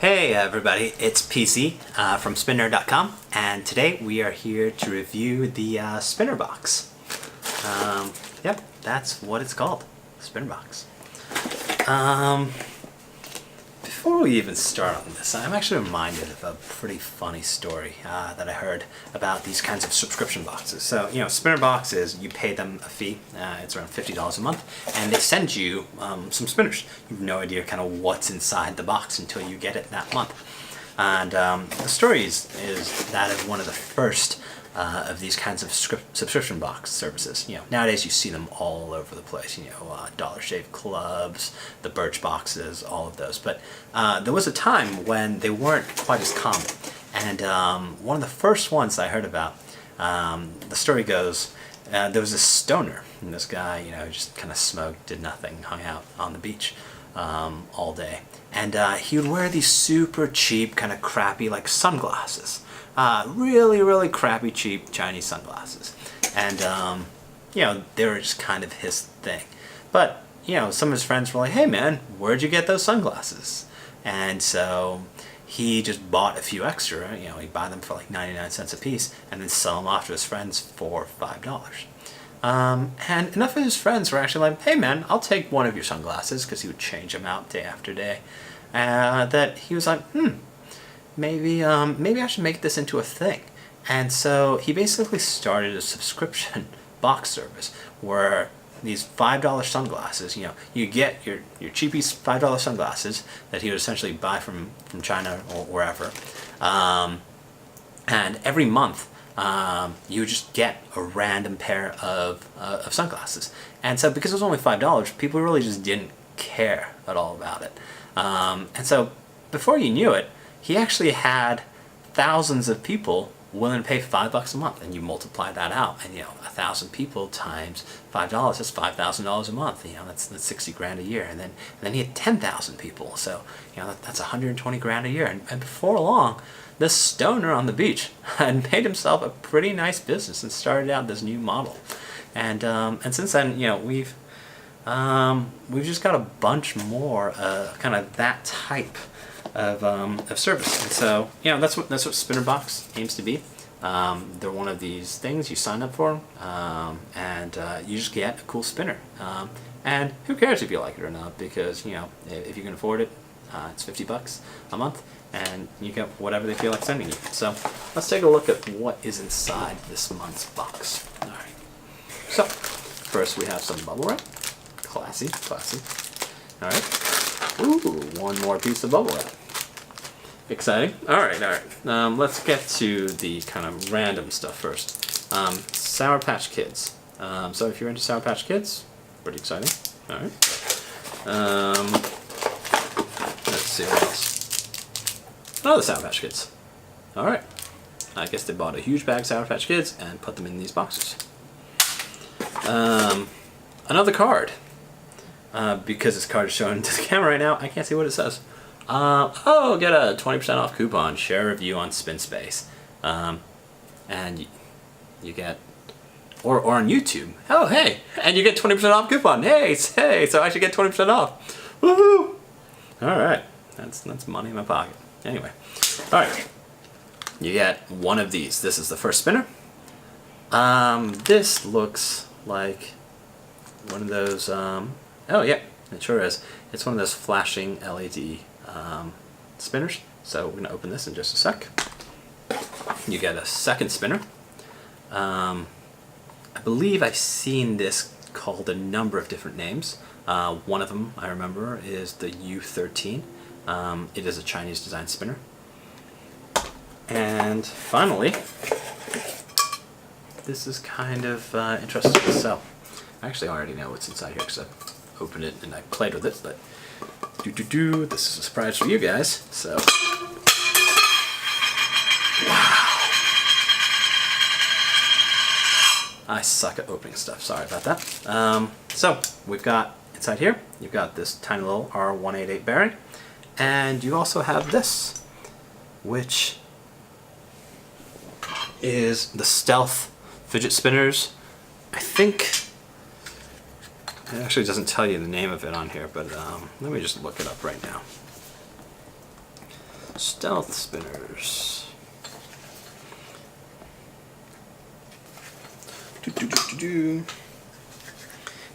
Hey everybody, it's PC from spinner.com, and today we are here to review the spinner box. Yep, that's what it's called, spinner box. Before we even start on this, I'm actually reminded of a pretty funny story that I heard about these kinds of subscription boxes. So, spinner box is, you pay them a fee, it's around $50 a month, and they send you some spinners. You have no idea kind of what's inside the box until you get it that month. And the story is that of one of the first of these kinds of subscription box services. Nowadays you see them all over the place. Dollar Shave Clubs, the Birch boxes, all of those. But there was a time when they weren't quite as common. And one of the first ones I heard about, the story goes, there was this stoner, and this guy, just kind of smoked, did nothing, hung out on the beach all day. And he would wear these super cheap, kind of crappy, like sunglasses. Really, really crappy, cheap Chinese sunglasses. And, they were just kind of his thing. But, some of his friends were like, hey man, where'd you get those sunglasses? And so he just bought a few extra, he'd buy them for like 99 cents a piece and then sell them off to his friends for $5. And enough of his friends were actually like, hey man, I'll take one of your sunglasses, because he would change them out day after day. That he was like, maybe I should make this into a thing. And so he basically started a subscription box service where these $5 sunglasses, you get your cheapest $5 sunglasses that he would essentially buy from China or wherever. And every month, you would just get a random pair of sunglasses. And so because it was only $5, people really just didn't care at all about it. And so before you knew it, he actually had thousands of people willing to pay $5 a month, and you multiply that out, and 1,000 people times $5, that's $5,000 a month. That's 60 grand a year, and then he had 10,000 people, so that's 120 grand a year. And before long, this stoner on the beach had made himself a pretty nice business and started out this new model. And since then, we've just got a bunch more kind of that type of service. And so that's what spinner box aims to be. They're one of these things you sign up for, and you just get a cool spinner. And who cares if you like it or not, because if you can afford it, it's $50 a month, and you get whatever they feel like sending you. So let's take a look at what is inside this month's box. All right. So first we have some bubble wrap. Classy. All right. Ooh, one more piece of bubble wrap. Exciting. All right. Let's get to the kind of random stuff first. Sour Patch Kids. So if you're into Sour Patch Kids, pretty exciting. All right. Let's see what else. Oh, the Sour Patch Kids. All right. I guess they bought a huge bag of Sour Patch Kids and put them in these boxes. Another card. Because this card is shown to the camera right now, I can't see what it says. Get a 20% off coupon, share a review on SpinSpace. And you get, or on YouTube. Oh, hey, and you get 20% off coupon. Hey, so I should get 20% off. Woohoo! All right, that's money in my pocket. Anyway, all right, you get one of these. This is the first spinner. This looks like one of those, oh yeah, it sure is. It's one of those flashing LED spinners. So we're going to open this in just a sec. You get a second spinner. I believe I've seen this called a number of different names. One of them I remember is the U13. It is a Chinese design spinner. And finally, this is kind of interesting. So I actually already know what's inside here because I opened it and I played with it, but this is a surprise for you guys. So wow, I suck at opening stuff, sorry about that. So we've got inside here, you've got this tiny little R188 bearing, and you also have this, which is the Stealth fidget spinners. I think it actually doesn't tell you the name of it on here, but let me just look it up right now. Stealth spinners.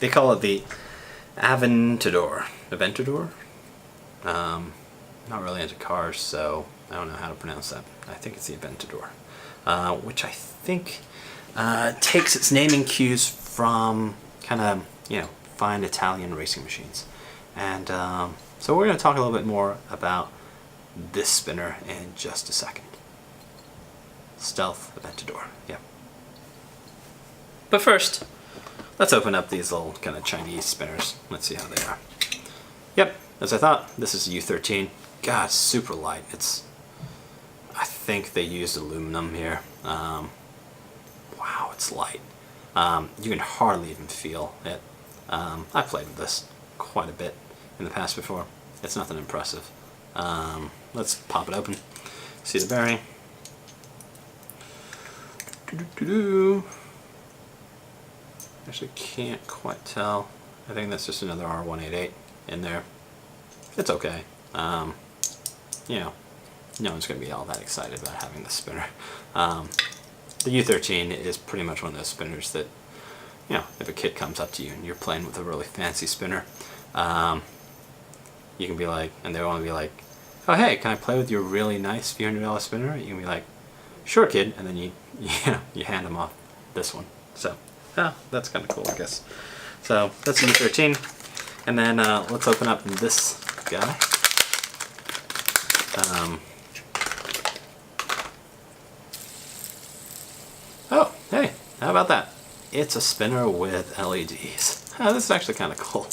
They call it the Aventador. Aventador? Not really into cars, so I don't know how to pronounce that. I think it's the Aventador, which I think takes its naming cues from kind of, fine Italian racing machines. And so we're going to talk a little bit more about this spinner in just a second. Stealth Aventador, yeah. But first, let's open up these little kind of Chinese spinners. Let's see how they are. Yep, as I thought, this is a U13. God, it's super light. I think they used aluminum here. Wow, it's light. You can hardly even feel it. I played with this quite a bit in the past before. It's nothing impressive. Let's pop it open. See the bearing. Actually can't quite tell. I think that's just another R188 in there. It's okay. No one's going to be all that excited about having this spinner. The U13 is pretty much one of those spinners that, if a kid comes up to you and you're playing with a really fancy spinner, you can be like, and they want to be like, oh hey, can I play with your really nice few $100 spinner? You can be like, sure kid, and then you hand them off this one. So, that's kind of cool, I guess. So that's the U13, and then let's open up this guy. Oh, hey, how about that? It's a spinner with LEDs. This is actually kind of cool.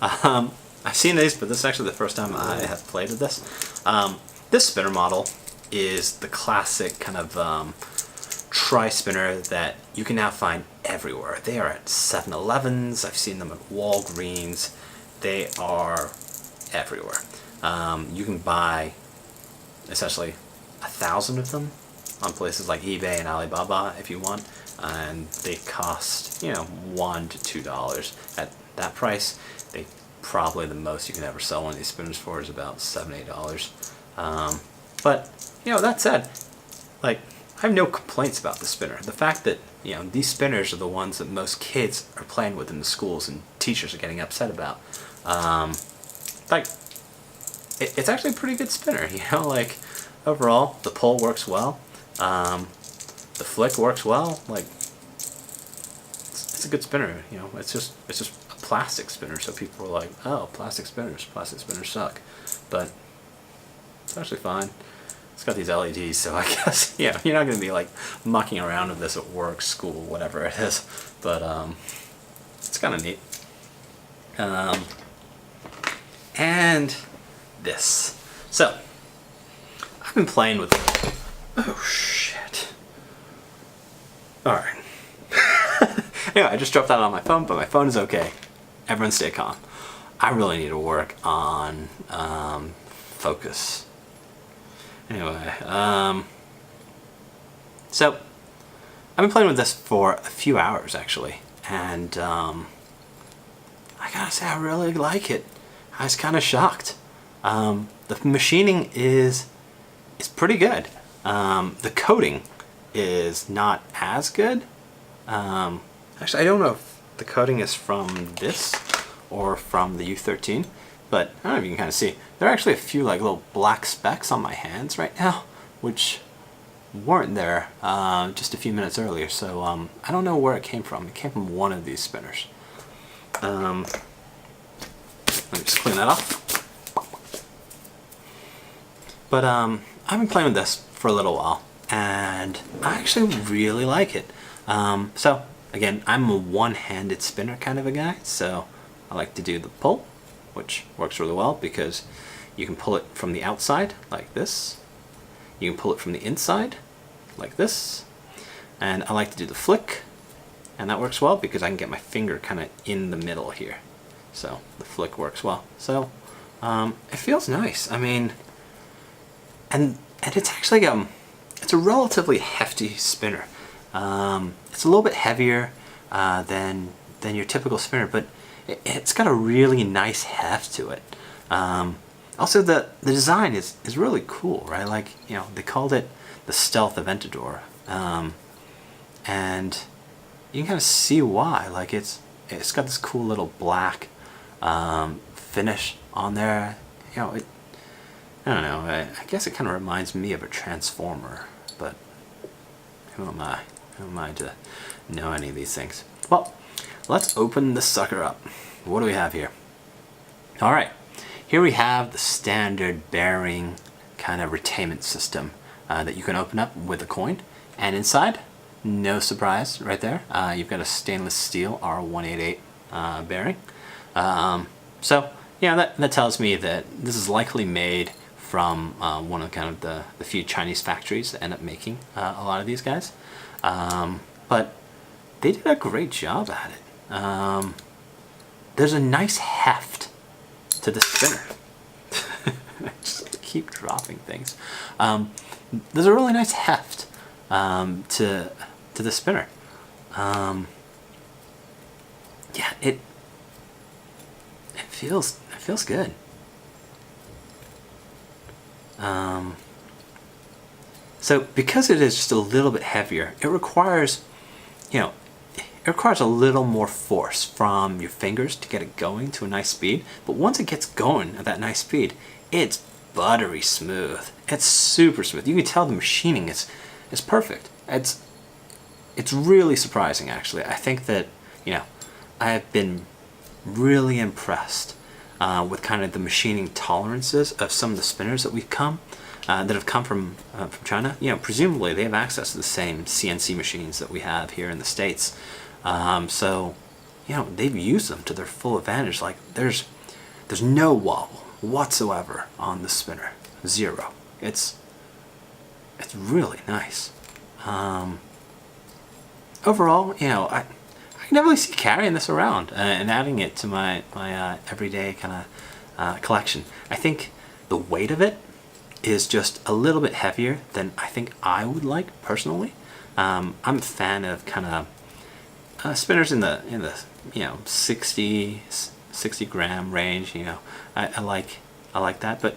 I've seen these, but this is actually the first time I have played with this. This spinner model is the classic kind of tri-spinner that you can now find everywhere. They are at 7-Elevens, I've seen them at Walgreens. They are everywhere. You can buy essentially 1,000 of them on places like eBay and Alibaba if you want, and they cost $1 to $2. At that price, they probably the most you can ever sell one of these spinners for is about $7-8. But that said, I have no complaints about the spinner. The fact that these spinners are the ones that most kids are playing with in the schools and teachers are getting upset about. It's actually a pretty good spinner. Overall the pull works well. The flick works well. It's a good spinner. It's just a plastic spinner. So people are like, oh, plastic spinners suck, but it's actually fine. It's got these LEDs, so I guess you're not going to be mucking around with this at work, school, whatever it is. But it's kind of neat. And this. So I've been playing with. Oh shit! All right. Anyway, I just dropped that on my phone, but my phone is okay. Everyone stay calm. I really need to work on focus. Anyway, so I've been playing with this for a few hours actually, and I gotta say I really like it. I was kind of shocked. The machining is pretty good. The coating is not as good. Actually, I don't know if the coating is from this or from the U13, but I don't know if you can kind of see. There are actually a few little black specks on my hands right now, which weren't there just a few minutes earlier. So I don't know where it came from. It came from one of these spinners. Let me just clean that off. But I've been playing with this for a little while, and I actually really like it. So again, I'm a one-handed spinner kind of a guy, so I like to do the pull, which works really well because you can pull it from the outside like this. You can pull it from the inside like this. And I like to do the flick, and that works well because I can get my finger kind of in the middle here. So the flick works well. So it feels nice. I mean, and it's actually it's a relatively hefty spinner. It's a little bit heavier than your typical spinner, but it's got a really nice heft to it. Also, the design is really cool, right? Like, you know, they called it the Stealth Aventador, and you can kind of see why. Like, it's got this cool little black finish on there. You know, I don't know. I guess it kind of reminds me of a Transformer, but who am I? Who am I to know any of these things? Well, let's open this sucker up. What do we have here? All right. Here we have the standard bearing kind of retainment system that you can open up with a coin. And inside, no surprise right there, you've got a stainless steel R188 bearing. So, yeah, that tells me that this is likely made from one of kind of the few Chinese factories that end up making a lot of these guys. But they did a great job at it. There's a nice heft to the spinner. I just keep dropping things. There's a really nice heft to the spinner. Yeah, it feels good. So because it is just a little bit heavier, it requires, you know, it requires a little more force from your fingers to get it going to a nice speed. But once it gets going at that nice speed, it's buttery smooth. It's super smooth. You can tell the machining is perfect. It's really surprising, actually. I think that, you know, I have been really impressed with kind of the machining tolerances of some of the spinners that have come from China. You know, presumably they have access to the same CNC machines that we have here in the States. So, you know, they've used them to their full advantage. Like, there's no wobble whatsoever on the spinner. Zero. It's really nice. Overall, you know, I can definitely see carrying this around and adding it to my everyday kind of collection. I think the weight of it is just a little bit heavier than I think I would like personally. I'm a fan of kind of spinners in the you know 60 gram range. You know, I like that, but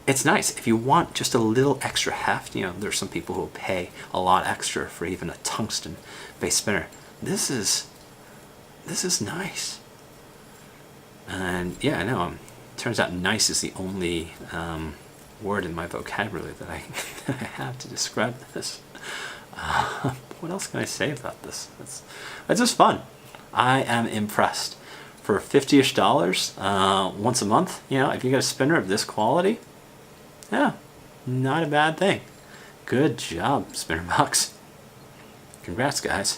it's nice if you want just a little extra heft. You know, there's some people who will pay a lot extra for even a tungsten based spinner. This is nice. And yeah, I know. Turns out nice is the only word in my vocabulary that I have to describe this. What else can I say about this? It's just fun. I am impressed. For $50-ish once a month, you know, if you got a spinner of this quality, yeah, not a bad thing. Good job, Spinnerbox. Congrats, guys.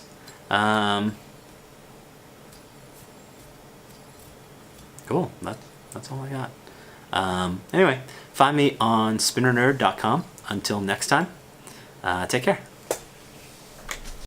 Cool. That's all I got. Anyway, find me on spinnernerd.com. Until next time, take care.